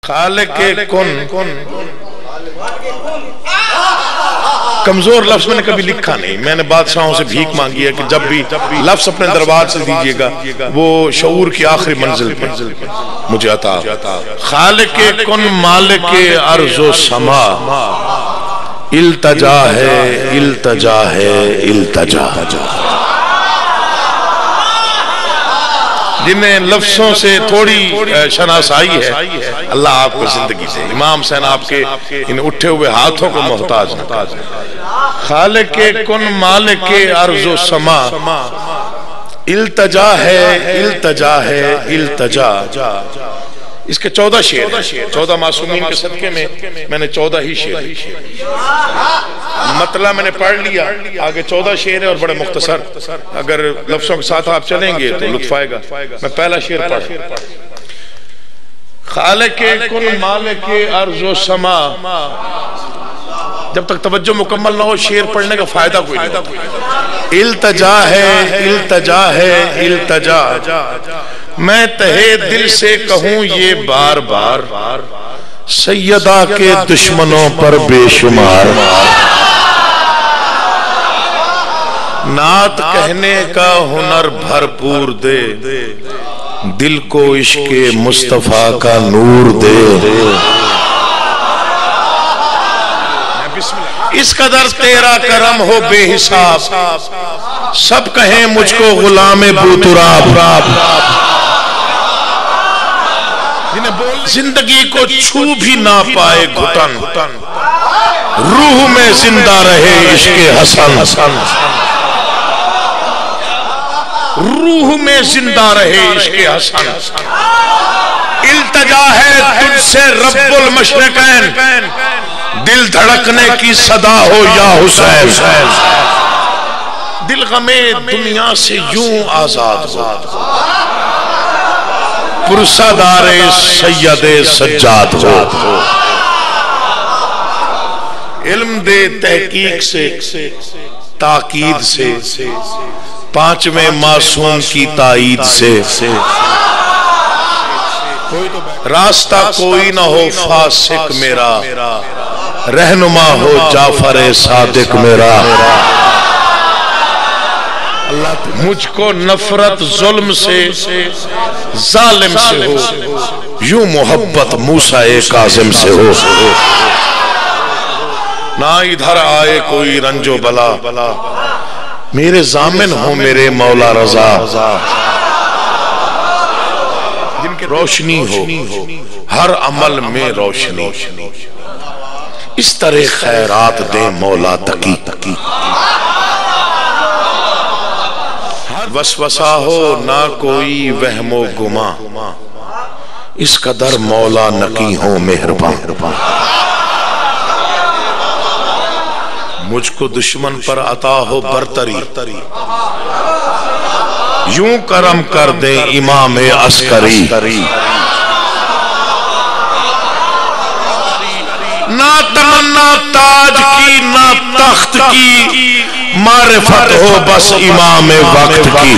خالق کن کمزور لفظ میں نے کبھی لکھا نہیں. میں نے بادشاہوں سے بھیک مانگی ہے کہ جب بھی لفظ اپنے دربار سے دیجئے گا وہ شعور کی آخری منزل پہ مجھے عطا. خالق کن مالک ارض و سما التجا ہے التجا ہے التجا. جنہیں لفظوں سے تھوڑی شناسائی ہے اللہ آپ کو زندگی دے. امام حسین آپ کے ان اٹھے ہوئے ہاتھوں کو محتاج نہ. خالق کن مالک ارض و سما التجا ہے التجا ہے التجا. اس کے 14 شعر ہیں. 14 معصومین کے صدقے میں نے 14 ہی شعر مطلب میں نے پڑھ لیا. آگے 14 شعر ہے اور بڑے مختصر. اگر لفظوں کے ساتھ آپ چلیں گے تو لطف آئے گا. میں پہلا شعر پڑھ. خالق کن مالک ارض و سما. جب تک توجہ مکمل نہ ہو شعر پڑھنے کا فائدہ کوئی نہیں. التجا ہے التجا ہے التجا. میں تہے دل سے کہوں یہ بار بار سیدہ کے دشمنوں پر بے شمار. نعت کہنے کا ہنر بھرپور دے دل کو عشق مصطفیٰ کا نور دے. اس قدر تیرا کرم ہو بے حساب سب کہیں مجھ کو غلام بوتراب. زندگی کو چھو بھی نہ پائے گھٹن روح میں زندہ رہے عشق حسن. روح میں زندہ رہے عشق حسن. التجا ہے تجھ سے رب المشرقین دل دھڑکنے کی صدا ہو یا حسین. دل غمے دنیا سے یوں آزاد ہو پرسہ دار سید سجاد ہو. علم دے تحقیق سے تاکید سے پانچویں معصوم کی تائید سے راستہ کوئی نہ ہو فاسق میرا رہنما ہو جعفر صادق میرا. مجھ کو نفرت ظلم سے ظالم سے ہو یوں محبت موسیٰ کاظم سے ہو. نہ ادھر آئے کوئی رنج و بلا میرے ضامن ہو میرے مولا رضا. روشنی ہو ہر عمل میں روشنی اس طرح خیرات دے مولا تقی. وسوسہ ہو نہ کوئی وہم و گما اس قدر مولا نقی ہو مہربان. مجھ کو دشمن پر عطا ہو برتری یوں کرم کر دے امام عسکری. نہ تمنا تاج کی نہ تخت کی معرفت ہو بس امام وقت کی.